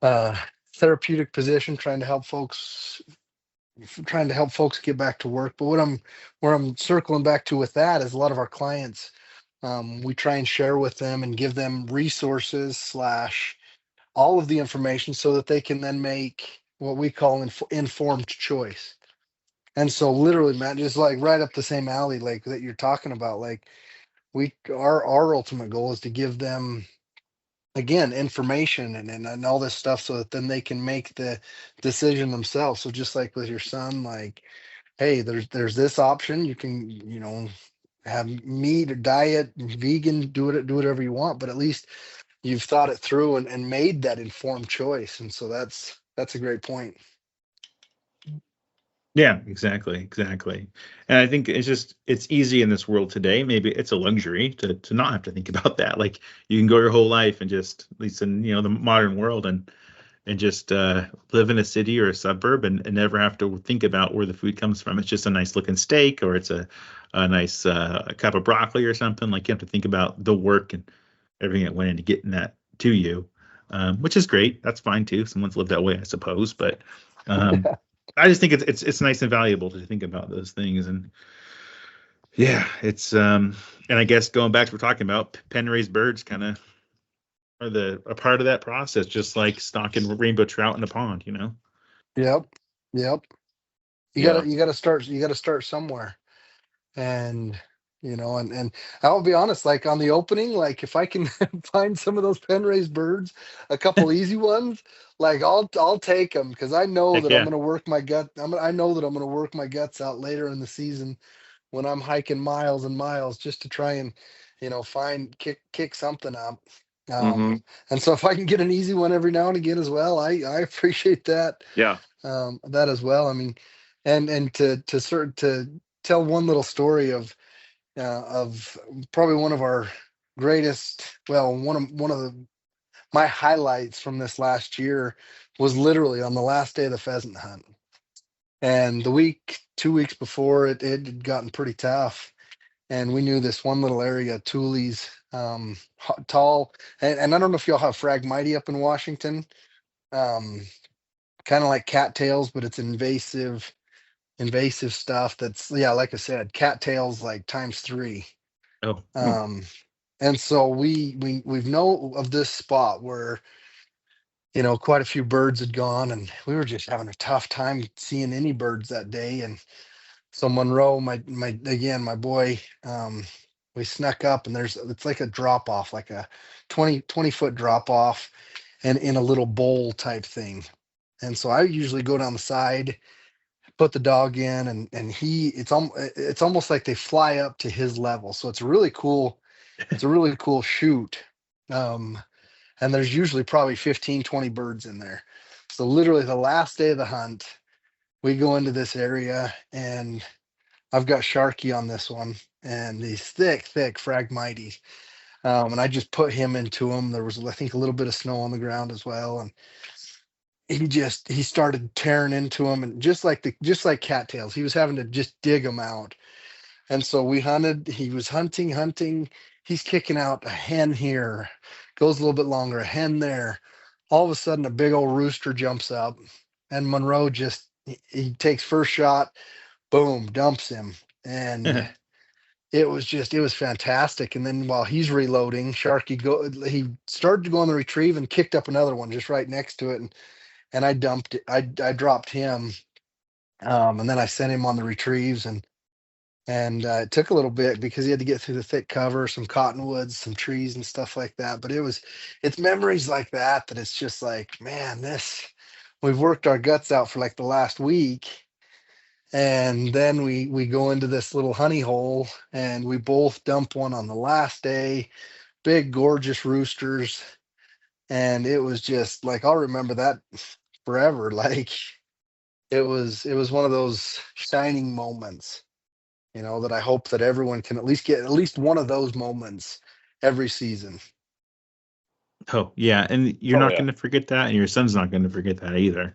uh, therapeutic position, trying to help folks get back to work. But where I'm circling back to with that is a lot of our clients, we try and share with them and give them resources slash all of the information so that they can then make what we call informed choice. And so literally, Matt, just like right up the same alley like that you're talking about, like our ultimate goal is to give them again information and all this stuff so that then they can make the decision themselves. So just like with your son, like, hey, there's this option. You can, have meat or diet, vegan, do whatever you want, but at least you've thought it through and made that informed choice. And so that's a great point. Yeah, exactly. And I think it's easy in this world today. Maybe it's a luxury to not have to think about that. Like you can go your whole life and just, at least in the modern world, and just live in a city or a suburb and never have to think about where the food comes from. It's just a nice looking steak, or it's a nice cup of broccoli or something. Like you have to think about the work and everything that went into getting that to you, which is great. That's fine too. Someone's lived that way, I suppose. But I just think it's nice and valuable to think about those things. And yeah, it's and I guess going back to what we're talking about, pen raised birds kind of are a part of that process, just like stocking rainbow trout in a pond, Yep. Yep. You Yeah. gotta start somewhere. And and I'll be honest, like on the opening, like if I can find some of those pen raised birds, a couple easy ones, like I'll take them because I know Heck that I'm yeah. gonna work my gut. I know that I'm gonna work my guts out later in the season when I'm hiking miles and miles just to try and find kick something up. Mm-hmm. And so if I can get an easy one every now and again as well, I appreciate that Yeah. that as well. I mean, and to tell one little story of probably one of our greatest, well, one of my highlights from this last year was literally on the last day of the pheasant hunt. And the 2 weeks before it had gotten pretty tough. And we knew this one little area, Tooley's, tall. And I don't know if y'all have Phragmites up in Washington. Um, Kind of like cattails, but it's invasive stuff that's, yeah, like I said, cattails like times three. Oh, um and so we've know of this spot where quite a few birds had gone, and we were just having a tough time seeing any birds that day. And so Monroe, my boy, we snuck up, and it's like a drop off, like a 20 foot drop off, and in a little bowl type thing. And so I usually go down the side, put the dog in, and it's almost like they fly up to his level. So it's really cool. It's a really cool shoot. Um, and there's usually probably 15, 20 birds in there. So literally the last day of the hunt, we go into this area, and I've got Sharky on this one, and these thick Phragmites. And I just put him into him. There was, I think, a little bit of snow on the ground as well, and he started tearing into him, and just like cattails, he was having to just dig them out. And so we hunted. He was hunting. He's kicking out a hen here, goes a little bit longer, a hen there. All of a sudden, a big old rooster jumps up, and Monroe just he takes first shot, boom, dumps him, and it was fantastic. And then while he's reloading, he started to go on the retrieve and kicked up another one just right next to it, and I dumped it. I dropped him, and then I sent him on the retrieves, and it took a little bit because he had to get through the thick cover, some cottonwoods, some trees and stuff like that. But it's memories like that it's just like, man, we've worked our guts out for like the last week, and then we go into this little honey hole, and we both dump one on the last day, big gorgeous roosters, and it was just like, I'll remember that forever. Like it was one of those shining moments, that I hope that everyone can at least get at least one of those moments every season. Oh yeah, and you're Oh, not yeah. going to forget that, and your son's not going to forget that either.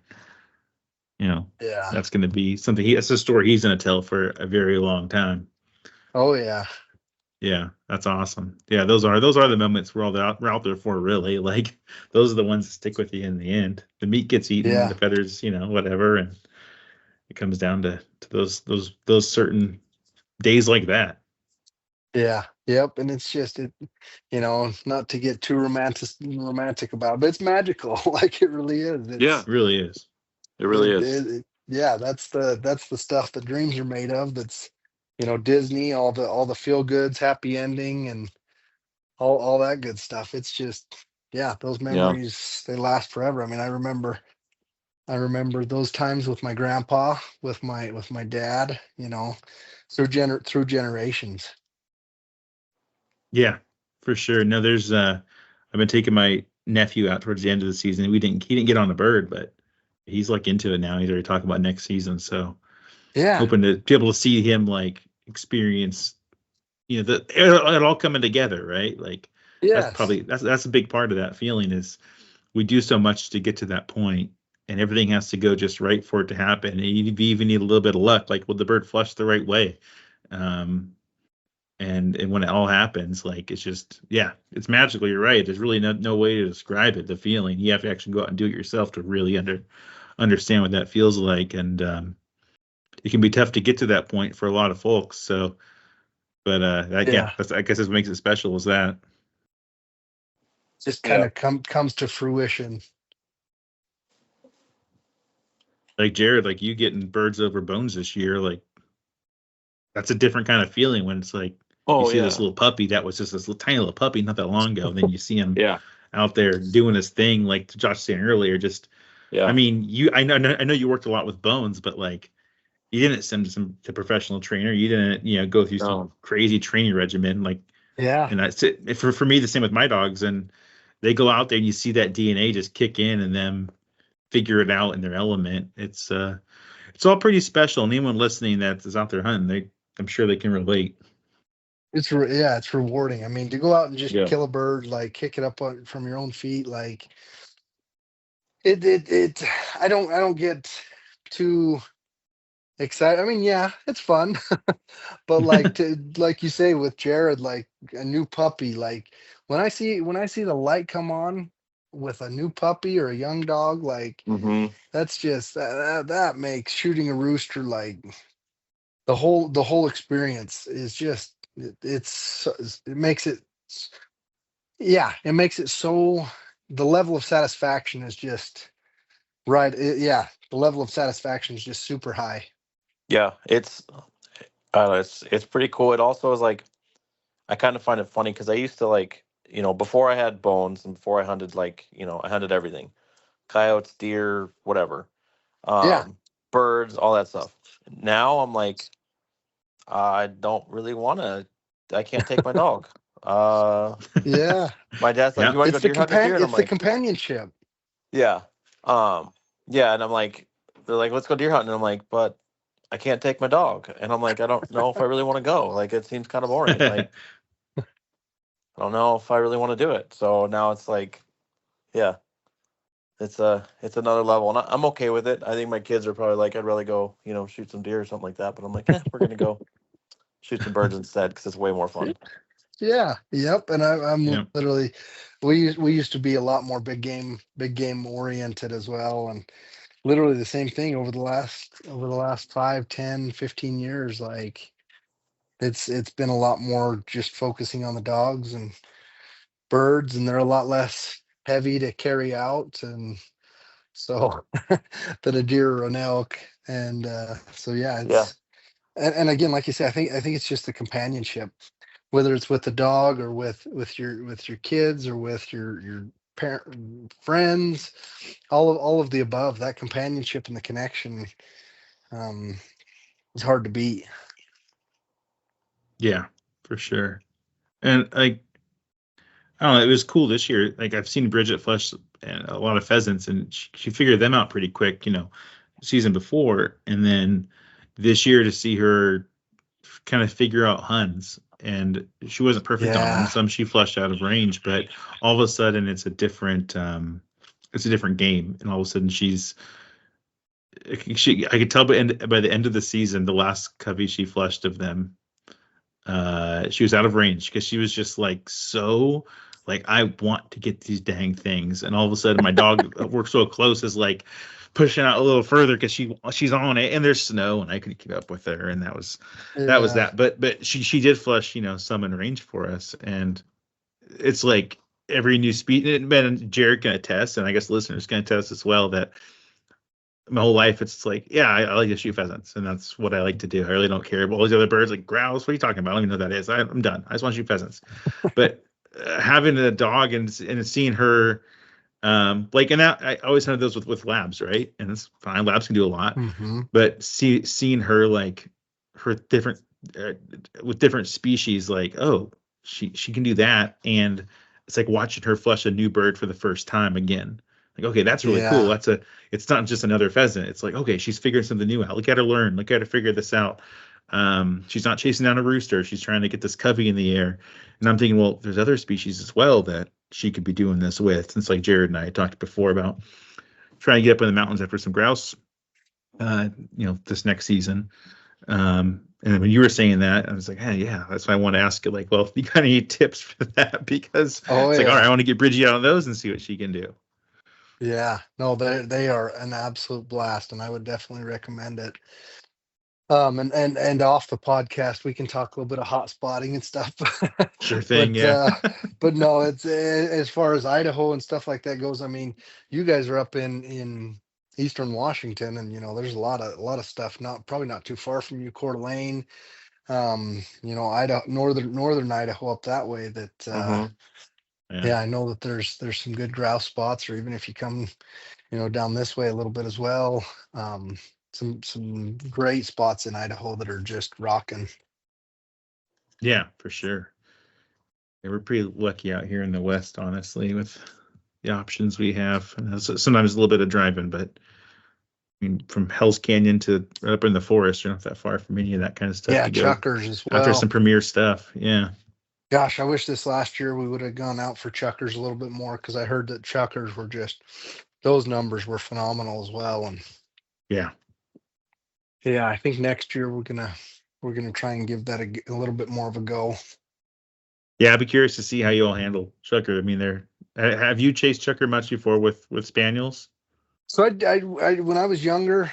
Yeah. That's going to be something. That's a story he's going to tell for a very long time. Oh yeah. Yeah, that's awesome. Yeah, those are the moments we're out there for, really. Like those are the ones that stick with you in the end. The meat gets eaten, Yeah. the feathers, whatever, and it comes down to those certain days like that. Yeah. Yep. And it's just not to get too romantic about it, but it's magical. Like it really is. Yeah. It really is. It really is. Yeah, that's the stuff that dreams are made of. That's Disney, all the feel goods, happy ending, and all that good stuff. It's just, yeah, those memories, they last forever. I mean, I remember those times with my grandpa, with my dad, through generations. Yeah, for sure. No, there's I've been taking my nephew out towards the end of the season. He didn't get on the bird, but he's like into it now. He's already talking about next season. So Yeah. hoping to be able to see him like experience, it all coming together, right? Like Yes. that's a big part of that feeling is we do so much to get to that point, and everything has to go just right for it to happen. And you even need a little bit of luck, like will the bird flush the right way? And when it all happens, like it's just, yeah, it's magical. You're right. There's really no way to describe it. The feeling, you have to actually go out and do it yourself to really understand what that feels like. And it can be tough to get to that point for a lot of folks. So, but that's, I guess what makes it special is that Just kind of comes to fruition. like Jared, like you getting birds over bones this year, like that's a different kind of feeling when it's like you see this little puppy that was just this little tiny little puppy not that long ago, and then you see him out there doing his thing, like Josh was saying earlier. Just I mean, I know you worked a lot with bones, but like you didn't send them to professional trainer. You didn't go through some crazy training regimen, like and that's it for me. The same with my dogs, and they go out there and you see that DNA just kick in and them figure it out in their element. It's all pretty special. And anyone listening that is out there hunting, I'm sure they can relate. It's rewarding. I mean, to go out and just kill a bird, like kick it up from your own feet, like it. I don't get too excited. I mean, yeah, it's fun, but like you say with Jared, like a new puppy, like when I see the light come on with a new puppy or a young dog, like that's just that makes shooting a rooster, like the whole experience is just it makes it so the level of satisfaction is just right. The level of satisfaction is just super high. Yeah, it's pretty cool. It also is like I kind of find it funny because I used to like before I had bones and before I hunted, like I hunted everything, coyotes, deer, whatever, birds, all that stuff. Now I'm like, I don't really want to. I can't take my dog. Yeah. My dad's like, you want to go deer hunting this year? And I'm like, companionship. Yeah. Yeah, and I'm like, they're like, let's go deer hunting. And I'm like, but I can't take my dog. And I'm like, I don't know if I really want to go. Like, it seems kind of boring. Like, I don't know if I really want to do it. So now it's like, yeah, it's another level, and I'm okay with it. I think my kids are probably like, I'd rather go, shoot some deer or something like that. But I'm like, we're gonna go shoot some birds instead because it's way more fun. Yeah, yep. And I'm Yeah. literally, we used to be a lot more big game oriented as well, and literally the same thing over the last 5, 10, 15 years. Like it's been a lot more just focusing on the dogs and birds, and they're a lot less heavy to carry out, and so than a deer or an elk. And so yeah, Yeah, and again, like you say, I think it's just the companionship, whether it's with the dog or with your kids or with your parent friends, all of the above. That companionship and the connection um is hard to beat. Yeah, for sure. And like, I don't know, it was cool this year. Like I've seen Bridget flush and a lot of pheasants, and she figured them out pretty quick, season before, and then this year to see her kind of figure out Huns. And she wasn't perfect on them. Yeah, Some she flushed out of range, but all of a sudden it's a different game. And all of a sudden I could tell by the end of the season, the last covey she flushed of them, she was out of range because she was just like, so like, I want to get these dang things. And all of a sudden my dog works so close is like pushing out a little further because she's on it, and there's snow, and I couldn't keep up with her. And that was yeah, that. But she did flush, some in range for us. And it's like every new speed, and Jared can attest, and I guess listeners can attest as well, that my whole life it's like, yeah, I like to shoot pheasants, and that's what I like to do. I really don't care about all these other birds like grouse. What are you talking about? I don't even know what that is. I'm done. I just want to shoot pheasants. But having a dog and seeing her, like, and that I always had those with labs, right? And it's fine. Labs can do a lot, hmm, but seeing her, like, her different, uh, with different species, like, oh, she can do that. And it's like watching her flush a new bird for the first time again. Like, okay, that's really cool. yeah, It's not just another pheasant. It's like, okay, she's figuring something new out. Look at her learn. Look at her figure this out. She's not chasing down a rooster. She's trying to get this covey in the air. And I'm thinking, well, there's other species as well that she could be doing this with. Since, like, Jared and I talked before about trying to get up in the mountains after some grouse, this next season. And when you were saying that, I was like, hey, yeah, that's why I want to ask you, like, well, you got any tips for that? Because oh it's like, all right, yeah, I want to get Bridgie out of those and see what she can do. yeah. No, they are an absolute blast, and I would definitely recommend it. And off the podcast, we can talk a little bit of hot spotting and stuff. Sure thing, but yeah. but no, it's as far as Idaho and stuff like that goes. I mean, you guys are up in Eastern Washington, and there's a lot of stuff. Probably not too far from you, Coeur d'Alene. Idaho, northern Idaho up that way. That hmm yeah, Yeah. I know that there's some good grouse spots, or even if you come down this way a little bit as well. Um, some great spots in Idaho that are just rocking. Yeah, for sure. Yeah, we're pretty lucky out here in the West, honestly, with the options we have. And sometimes a little bit of driving, but I mean, from Hell's Canyon to right up in the forest, you're not that far from any of that kind of stuff Yeah, to go chuckers as after some well. premier stuff. Yeah. Gosh, I wish this last year we would have gone out for chuckers a little bit more, because I heard that chuckers were just those numbers were phenomenal as well. And Yeah. yeah, I think next year we're gonna try and give that a little bit more of a go. Yeah, I'd be curious to see how you all handle Chucker. I mean, have you chased Chucker much before with Spaniels? So when I was younger,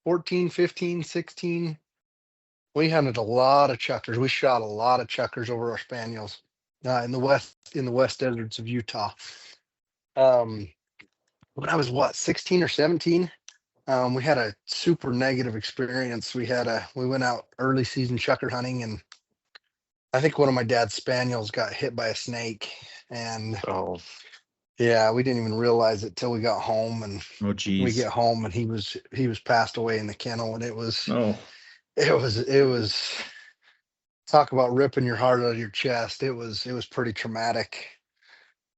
14, 15, 16, we hunted a lot of chuckers. We shot a lot of chuckers over our spaniels in the west deserts of Utah. Um, when I was 16 or 17, we had a super negative experience. We went out early season chucker hunting, and I think one of my dad's spaniels got hit by a snake. And Oh, yeah, we didn't even realize it till we got home, and Oh, we geez. get home and he was passed away in the kennel. And it was Oh, it was it was talk about ripping your heart out of your chest. It was pretty traumatic.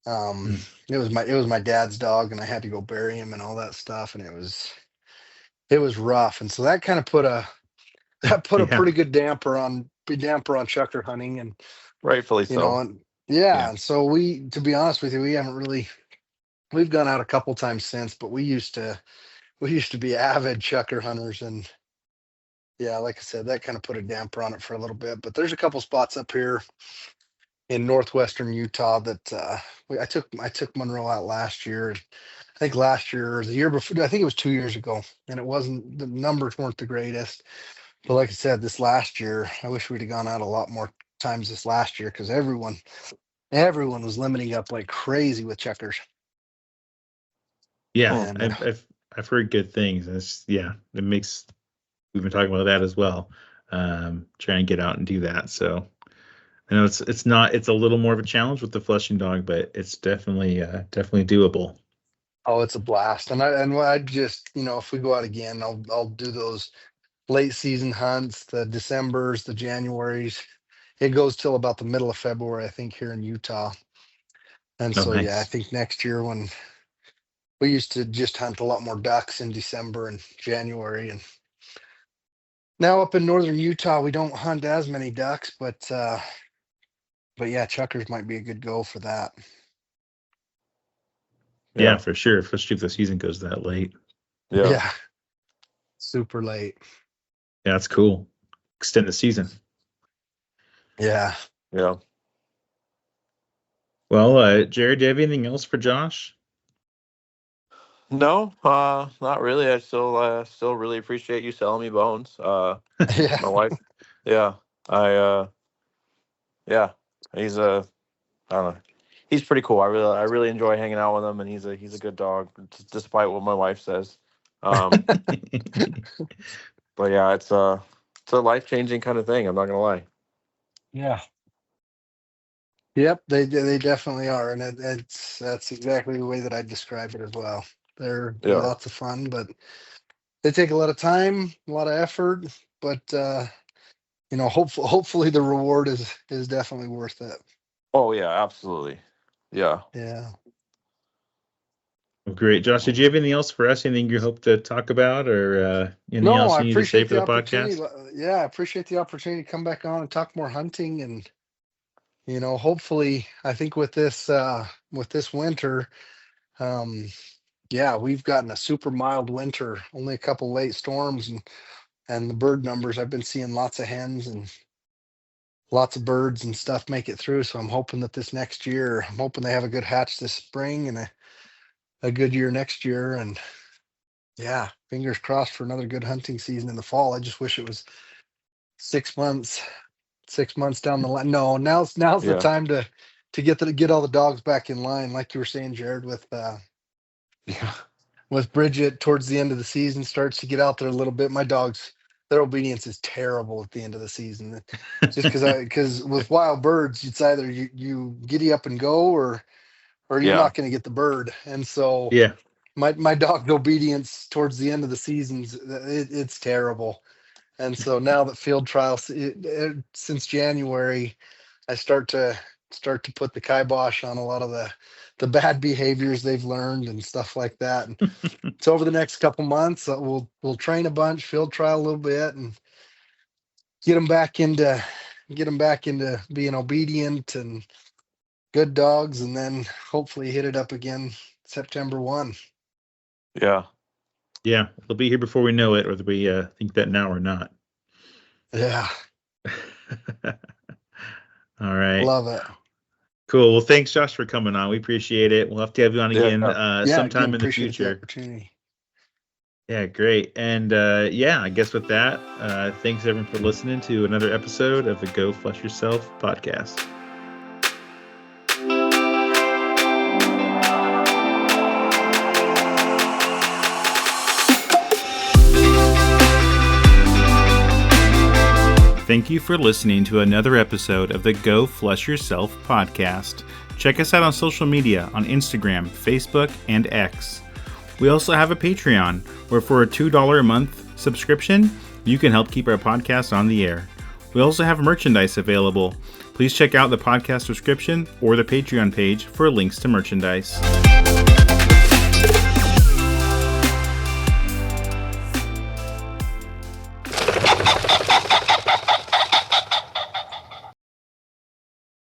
mm, It was my dad's dog, and I had to go bury him and all that stuff, and it was rough, and so that kind of put a Yeah. pretty good damper on chucker hunting, and Rightfully you know, so. and yeah, Yeah. and so to be honest with you, we haven't really. We've gone out a couple times since, but we used to be avid chucker hunters, and yeah, like I said, that kind of put a damper on it for a little bit. But there's a couple spots up here in northwestern Utah that I took Monroe out last year. I think last year or the year before, I think it was 2 years ago, and it wasn't, the numbers weren't the greatest. But like I said, this last year, I wish we'd have gone out a lot more times this last year, because everyone was limiting up like crazy with checkers. Yeah. And I've heard good things. It makes, we've been talking about that as well. Try and get out and do that. So I know it's a little more of a challenge with the flushing dog, but it's definitely doable. oh, it's a blast. And I just, if we go out again, I'll do those late season hunts, the Decembers, the Januaries. It goes till about the middle of February, I think, here in Utah. And Oh, so, yeah, I nice. think next year, when we used to just hunt a lot more ducks in December and January, and now up in northern Utah, we don't hunt as many ducks, but yeah, chuckers might be a good go for that. Yeah, for sure. Especially if the season goes that late. Yeah. Super late. Yeah, that's cool. Extend the season. Yeah. Yeah. Well, Jared, do you have anything else for Josh? No, not really. I still really appreciate you selling me bones. Yeah. My wife. Yeah. Yeah. He's I don't know. He's pretty cool. I really enjoy hanging out with him, and he's a good dog, despite what my wife says. But yeah, it's a life-changing kind of thing. I'm not gonna lie. Yeah. Yep, they definitely are, and that's exactly the way that I describe it as well. They're Yeah. lots of fun, but they take a lot of time, a lot of effort, but hopefully the reward is definitely worth it. Oh yeah, absolutely. Yeah. Yeah. Well, great. Josh, did you have anything else for us? Anything you hope to talk about, or anything No, else I you need to say appreciate for the the opportunity. podcast? Yeah, I appreciate the opportunity to come back on and talk more hunting, and hopefully, I think with this winter, yeah, we've gotten a super mild winter, only a couple late storms, and the bird numbers, I've been seeing lots of hens and lots of birds and stuff make it through. So I'm hoping that this next year, I'm hoping they have a good hatch this spring and a good year next year. And yeah, fingers crossed for another good hunting season in the fall. I just wish it was 6 months down the line. No, now's the Yeah. time to get all the dogs back in line, like you were saying, Jared, Yeah. with Bridget towards the end of the season, starts to get out there a little bit. My dogs, their obedience is terrible at the end of the season. Just because with wild birds, it's either you giddy up and go, or you're not going to get the bird. And so Yeah. my dog's obedience towards the end of the seasons, it's terrible. And so now that field trials, since January, I start to put the kibosh on a lot of the bad behaviors they've learned and stuff like that. And so over the next couple months, we'll train a bunch, field trial a little bit, and get them back into being obedient and good dogs, and then hopefully hit it up again September 1. Yeah. Yeah, they'll be here before we know it, whether we think that now or not. Yeah. All right. Love it. Cool. Well, thanks, Josh, for coming on. We appreciate it. We'll have to have you on again sometime again, in the appreciate future. opportunity. Yeah, great. And yeah, I guess with that, thanks everyone for listening to another episode of the Go Flush Yourself podcast. Thank you for listening to another episode of the Go Flush Yourself podcast. Check us out on social media on Instagram, Facebook, and X. We also have a Patreon, where for a $2 a month subscription, you can help keep our podcast on the air. We also have merchandise available. Please check out the podcast description or the Patreon page for links to merchandise.